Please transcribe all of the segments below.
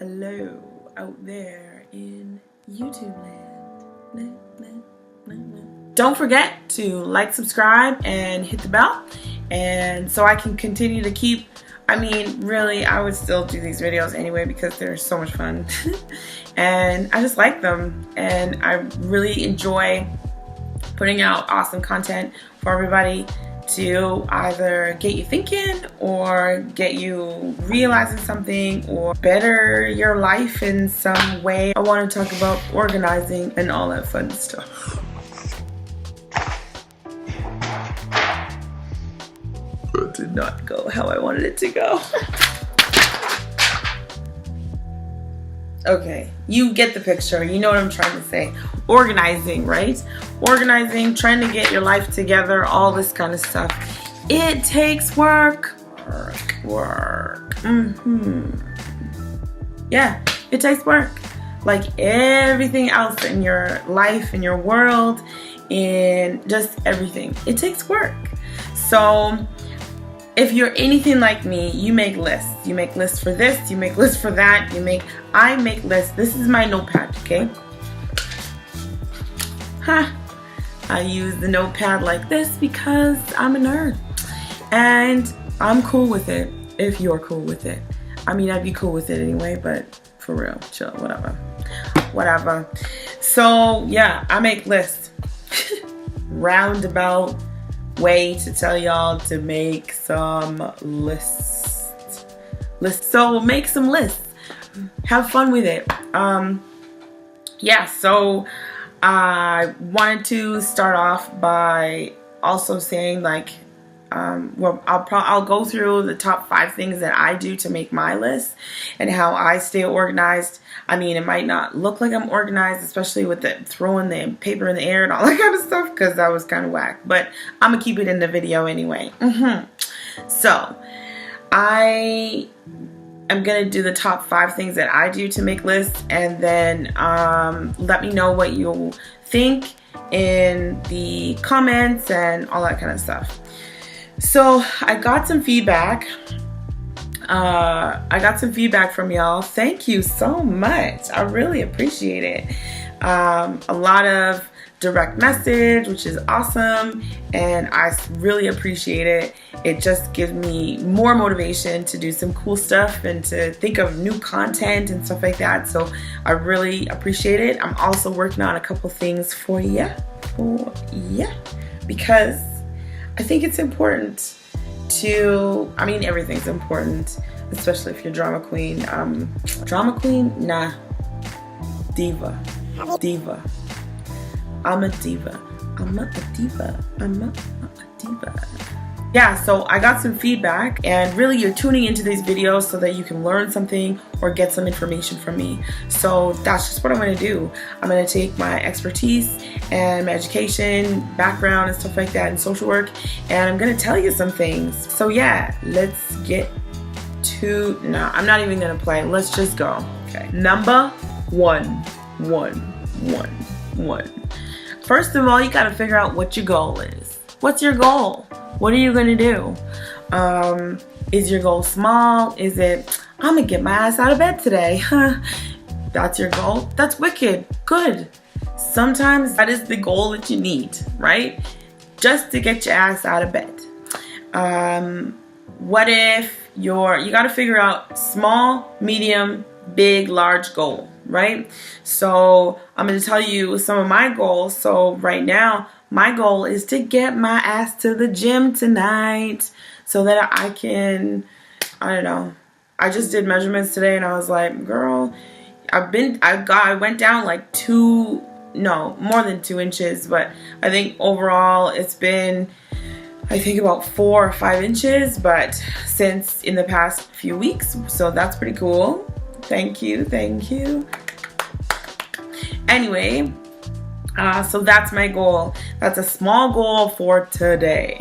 Hello out there in YouTube land. Don't forget to like, subscribe, and hit the bell, and so I can continue to keep, really, I would still do these videos anyway because they're so much fun. And I just like them, and I really enjoy putting out awesome content for everybody to either get you thinking or get you realizing something or better your life in some way. I want to talk about organizing and all that fun stuff. It did not go how I wanted it to go. Okay, you get the picture. You know what I'm trying to say. Organizing, right? Organizing, trying to get your life together, all this kind of stuff. It takes work. Work. Yeah, it takes work. Like everything else in your life, in your world, in just everything. It takes work. So if you're anything like me, you make lists. You make lists for this, you make lists for that, I make lists. This is my notepad, okay? I use the notepad like this because I'm a nerd. And I'm cool with it, if you're cool with it. I'd be cool with it anyway, but for real, chill, whatever. So yeah, I make lists. Roundabout way to tell y'all to make some lists. So make some lists. Have fun with it. Yeah, so I wanted to start off by also saying I'll go through the top 5 things that I do to make my list and how I stay organized. It might not look like I'm organized, especially with throwing the paper in the air and all that kind of stuff, because that was kind of whack. But I'm gonna keep it in the video anyway. So I am gonna do the top 5 things that I do to make lists, and then let me know what you think in the comments and all that kind of stuff. So I got some feedback. From y'all. Thank you so much. I really appreciate it. A lot of direct message, which is awesome, and I really appreciate it. It just gives me more motivation to do some cool stuff and to think of new content and stuff like that. So I really appreciate it. I'm also working on a couple things for you, because I think it's important to, everything's important, especially if you're drama queen. Drama queen? Nah. Diva. I'm a diva. Yeah, so I got some feedback, and really you're tuning into these videos so that you can learn something or get some information from me. So that's just what I'm going to do. I'm going to take my expertise and my education, background and stuff like that in social work, and I'm going to tell you some things. So yeah, let's get to, no, I'm not even going to play. Let's just go. Okay. Number one. First of all, you got to figure out what your goal is. What's your goal? What are you going to do? Is your goal small? Is it, I'm going to get my ass out of bed today? That's your goal? That's wicked. Good. Sometimes that is the goal that you need, right? Just to get your ass out of bed. What if you got to figure out small, medium, big, large goal, right? So I'm going to tell you some of my goals. So right now, my goal is to get my ass to the gym tonight so that I can, I just did measurements today and I was like, girl, I went down like more than 2 inches, but I think overall it's been, about 4 or 5 inches, but since in the past few weeks, so that's pretty cool. Thank you. Anyway, so that's my goal. That's a small goal for today.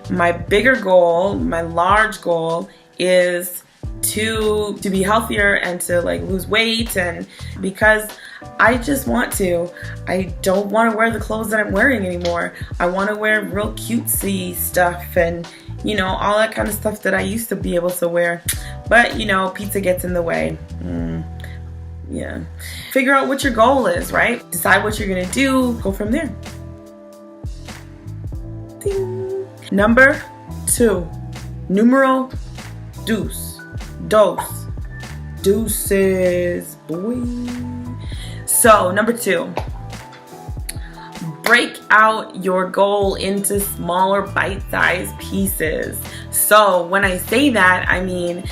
My bigger goal, my large goal, is to be healthier and to lose weight, and because I just want to. I don't want to wear the clothes that I'm wearing anymore. I want to wear real cutesy stuff and all that kind of stuff that I used to be able to wear, but pizza gets in the way. Yeah. Figure out what your goal is, right? Decide what you're gonna do, go from there. Ding. Number 2, numero dos. Deuces, boy. So, number 2, break out your goal into smaller bite-sized pieces. So, when I say that, I mean,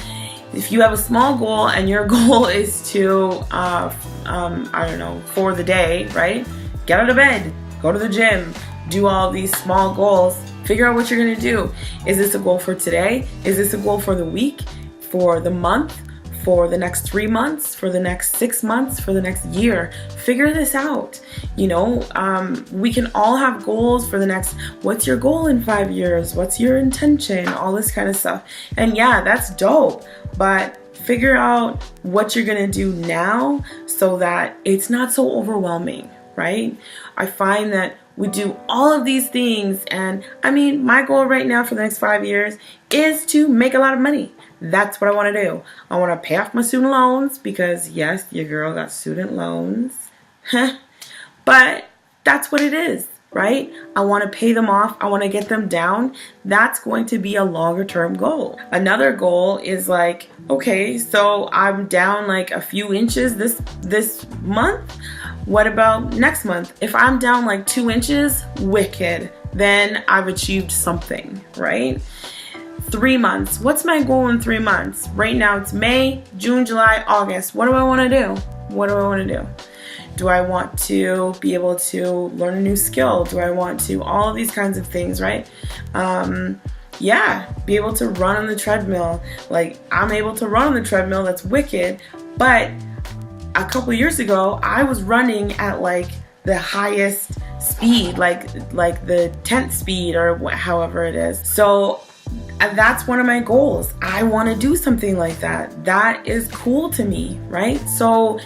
if you have a small goal and your goal is to, I don't know, for the day, right? Get out of bed, go to the gym, do all these small goals, figure out what you're gonna do. Is this a goal for today? Is this a goal for the week, for the month, for the next 3 months, for the next 6 months, for the next year? Figure this out. You know, we can all have goals for the next, what's your goal in 5 years? What's your intention? All this kind of stuff. And yeah, that's dope. But figure out what you're gonna do now so that it's not so overwhelming, right? I find that we do all of these things, and I mean, my goal right now for the next 5 years is to make a lot of money. That's what I want to do. I want to pay off my student loans because yes, your girl got student loans. But that's what it is, right? I want to pay them off. I want to get them down. That's going to be a longer term goal. Another goal is like, okay, so I'm down like a few inches this month. What about next month? If I'm down like 2 inches, wicked. Then I've achieved something, right? 3 months. What's my goal in 3 months? Right now it's May, June, July, August. What do I want to do? What do I want to do? Do I want to be able to learn a new skill? Do I want to, all of these kinds of things, right? Yeah, be able to run on the treadmill. Like, I'm able to run on the treadmill, that's wicked. But a couple years ago, I was running at like the highest speed, like the 10th speed or however it is. So that's one of my goals. I want to do something like that. That is cool to me, right? So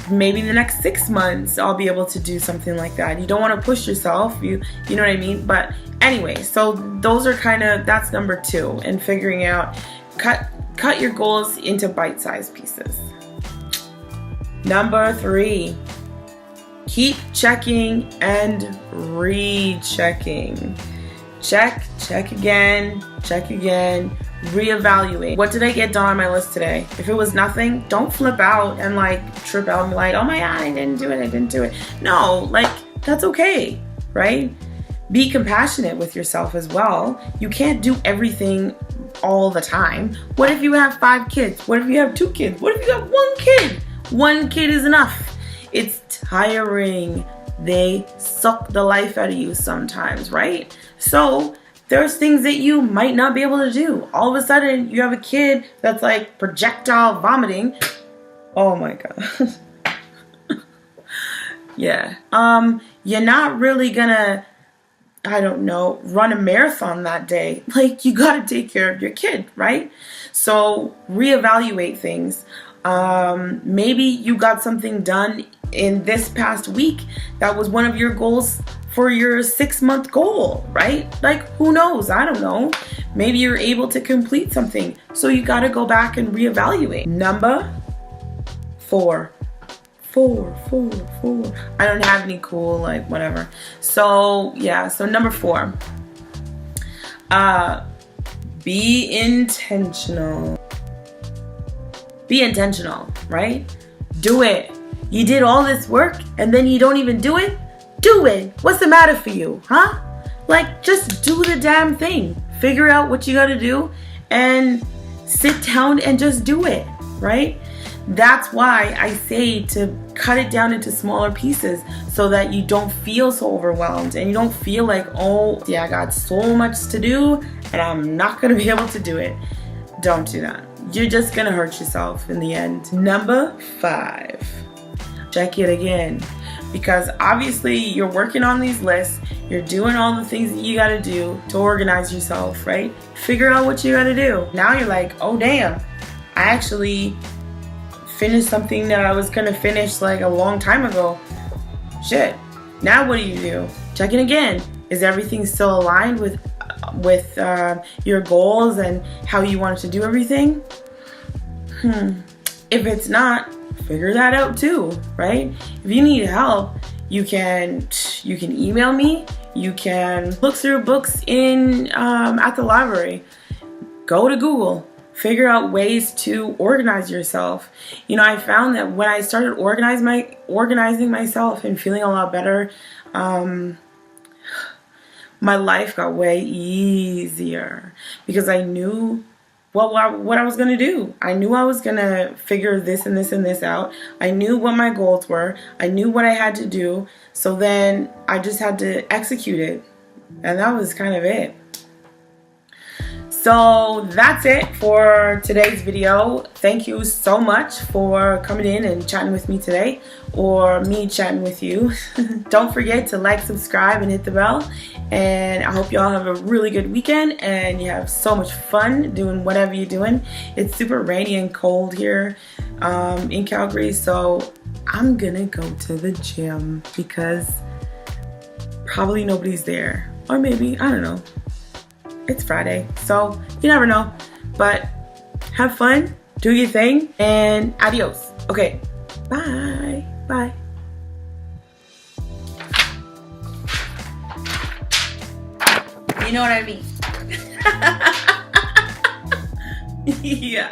maybe in the next 6 months, I'll be able to do something like that. You don't want to push yourself, you know what I mean? But anyway, so those are that's number 2, and figuring out, cut your goals into bite-sized pieces. Number 3, keep checking and rechecking. Check again, reevaluate. What did I get done on my list today? If it was nothing, don't flip out and like trip out and be like, oh my God, I didn't do it. No, like that's okay, right? Be compassionate with yourself as well. You can't do everything all the time. What if you have 5 kids? What if you have 2 kids? What if you have 1 kid? 1 kid is enough. It's tiring. They suck the life out of you sometimes, right? So there's things that you might not be able to do. All of a sudden, you have a kid that's like projectile vomiting. Oh my God. Yeah. You're not really gonna, I don't know, run a marathon that day. Like, you gotta take care of your kid, right? So reevaluate things. Maybe you got something done in this past week that was one of your goals for your 6-month goal, right? Like, who knows? I don't know. Maybe you're able to complete something. So you got to go back and reevaluate. Number 4. I don't have any cool, like, whatever. So, yeah. So number 4. Be intentional. Be intentional, right? Do it. You did all this work and then you don't even do it? Do it. What's the matter for you, huh? Like, just do the damn thing. Figure out what you gotta do and sit down and just do it, right? That's why I say to cut it down into smaller pieces so that you don't feel so overwhelmed and you don't feel like, oh, yeah, I got so much to do and I'm not gonna be able to do it. Don't do that. You're just gonna hurt yourself in the end. Number 5. Check it again, because obviously you're working on these lists, you're doing all the things that you got to do to organize yourself, right? Figure out what you got to do. Now you're like, oh damn, I actually finished something that I was gonna finish like a long time ago. Shit. Now what do? Check it again. Is everything still aligned with your goals and how you wanted to do everything? If it's not, figure that out too, right? If you need help, you can email me. You can look through books in at the library. Go to Google. Figure out ways to organize yourself. You know, I found that when I started organizing myself and feeling a lot better, my life got way easier because I knew what I was going to do. I knew I was going to figure this and this and this out. I knew what my goals were. I knew what I had to do. So then I just had to execute it. And that was kind of it. So that's it for today's video. Thank you so much for coming in and chatting with me today, or me chatting with you. Don't forget to like, subscribe, and hit the bell. And I hope you all have a really good weekend and you have so much fun doing whatever you're doing. It's super rainy and cold here in Calgary, so I'm gonna go to the gym because probably nobody's there. Or maybe, I don't know. It's Friday, so you never know. But have fun, do your thing, and adios. Okay, bye. Bye. You know what I mean? Yeah.